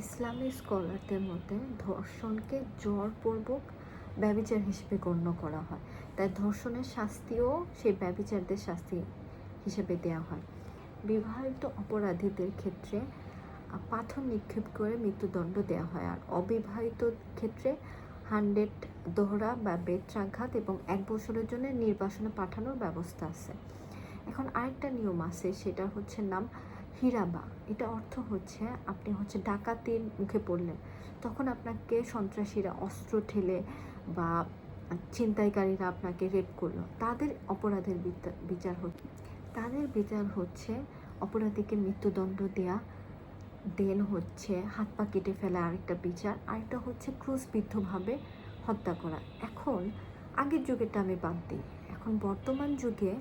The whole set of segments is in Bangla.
ইসলামী স্কলারদের মধ্যে ধর্ষণকে জোরপূর্বক ব্যভিচার হিসেবে গণ্য করা হয়, তাই ধর্ষণের শাস্তিও সেই ব্যভিচারদের শাস্তি হিসেবে দেওয়া হয়। বিবাহিত অপরাধীদের ক্ষেত্রে পাথর নিক্ষেপ করে মৃত্যুদণ্ড দেওয়া হয়, আর অবিবাহিত ক্ষেত্রে 100 দোহরা বা বেত্রাঘাত এবং 1 বছরের জন্য নির্বাসনে পাঠানোর ব্যবস্থা আছে। এখন আরেকটা নিয়ম আছে, সেটা হচ্ছে নাম হিরাবা। এটা অর্থ হচ্ছে আপনি ডাকাতির মুখে পড়লেন, তখন আপনাকে সন্ত্রাসীরা অস্ত্র ঠেলে বা ছিনতাইকারীরা আপনাকে রেপ করলো, তাদের অপরাধের বিচার হচ্ছে অপরাধীকে মৃত্যুদণ্ড দেয়া, দেন হাত পা কেটে ফেলা আরেকটা বিচার, আরেকটা হচ্ছে ক্রুশবিদ্ধভাবে হত্যা করা। এখন আগের যুগেরটা আমি বাদ দিই, এখন বর্তমান যুগে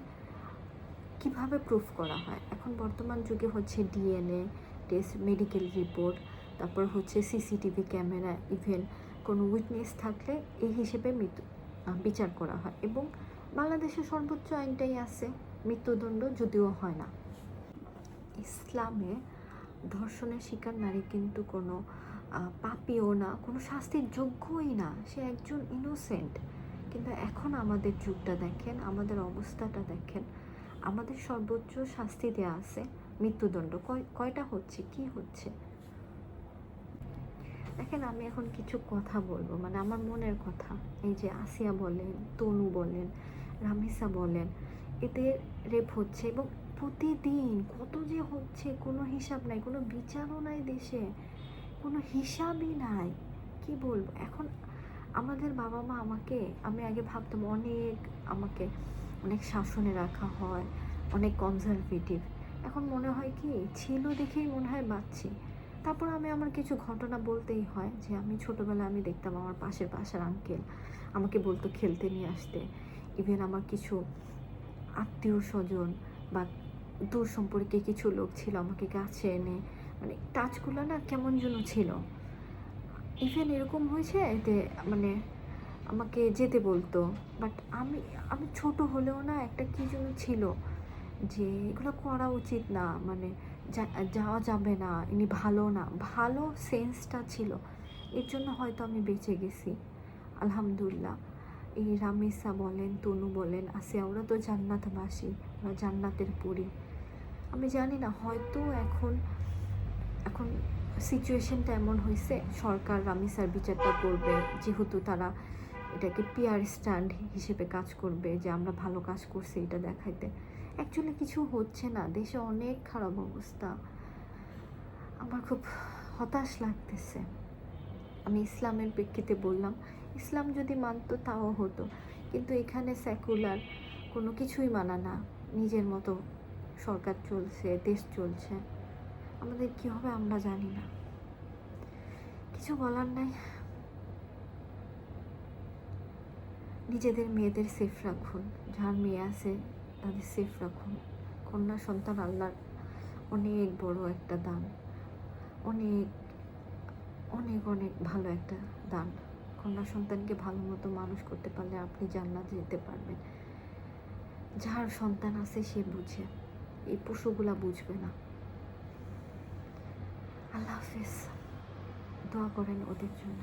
কিভাবে প্রুফ করা হয়। এখন বর্তমান যুগে ডিএনএ টেস্ট, মেডিকেল রিপোর্ট, তারপর সিসিটিভি ক্যামেরা, ইভেন কোনো উইটনেস থাকলে এই হিসেবে বিচার করা হয়। এবং বাংলাদেশের সর্বোচ্চ আইনটাই আছে মৃত্যুদণ্ড, যদিও হয় না। ইসলামে ধর্ষণের শিকার নারী কিন্তু কোনো পাপীও না, কোনো শাস্তির যোগ্যই না, সে একজন ইনোসেন্ট। কিন্তু এখন আমাদের যুগটা দেখেন, আমাদের অবস্থাটা দেখেন, আমাদের সর্বোচ্চ শাস্তি দেওয়া আছে মৃত্যুদণ্ড। কয়টা হচ্ছে, কি হচ্ছে দেখেন। আমি এখন কিছু কথা বলবো, মানে আমার মনের কথা। এই যে আসিয়া বলেন, তনু বলেন, রামিসা বলেন, এদের রেপ হচ্ছে এবং প্রতিদিন কত যে হচ্ছে, কোনো হিসাব নাই, কোনো বিচারও নাই দেশে, কোনো হিসাবই নাই। কি বলবো এখন, আমাদের বাবা মা আমি আগে ভাবতাম আমাকে অনেক শাসনে রাখা হয়, অনেক কনজারভেটিভ। এখন মনে হয় কি ছিল দেখেই মনে হয় বাঁচছি। তারপর আমার কিছু ঘটনা বলতেই হয়, যে আমি ছোটোবেলায় আমি দেখতাম আমার পাশের আঙ্কেল আমাকে বলতো খেলতে নিয়ে আসতে। ইভেন আমার কিছু আত্মীয় স্বজন বা দূর সম্পর্কে কিছু লোক ছিল আমাকে কাছে এনে, মানে টাচগুলো না কেমন যেন ছিল। ইভেন এরকম হয়েছে যে মানে আমাকে যেতে বলতো, বাট আমি ছোট হলেও না একটা কী যেন ছিল যে এগুলো করা উচিত না, মানে যাওয়া যাবে না, ইনি ভালো না, ভালো সেন্সটা ছিল। এর জন্য হয়তো আমি বেঁচে গেছি আলহামদুলিল্লাহ। এই রামিসা বলেন, তনু বলেন, আসিয়া, ওরা তো জান্নাতবাসী, ওরা জান্নাতের পরী। আমি জানি না, হয়তো এখন সিচুয়েশনটা এমন হয়েছে, সরকার রামিসার বিচারটা করবে, যেহেতু তারা এটাকে পিআর স্ট্যান্ড হিসেবে কাজ করবে, যে আমরা ভালো কাজ করছি এটা দেখাইতে। অ্যাকচুয়ালি কিছু হচ্ছে না, দেশে অনেক খারাপ অবস্থা। আমার খুব হতাশ লাগতেছে। আমি ইসলামের প্রেক্ষিতে বললাম, ইসলাম যদি মানতো তাও হতো, কিন্তু এখানে সেকুলার কোনো কিছুই মানা না, নিজের মতো সরকার চলছে, দেশ চলছে। আমাদের কী হবে আমরা জানি না, কিছু বলার নাই। নিজেদের মেয়েদের সেফ রাখুন, যার মেয়ে আছে তাদের সেফ রাখুন। কন্যা সন্তান আল্লাহর অনেক বড় একটা দান, অনেক অনেক অনেক ভালো একটা দান। কন্যা সন্তানকে ভালো মতো মানুষ করতে পারলে আপনি জান্নাতে যেতে পারবেন। যার সন্তান আছে সে বুঝে, এই পশুগুলা বুঝবে না। আল্লাহ হাফেজ, দোয়া করেন ওদের জন্য।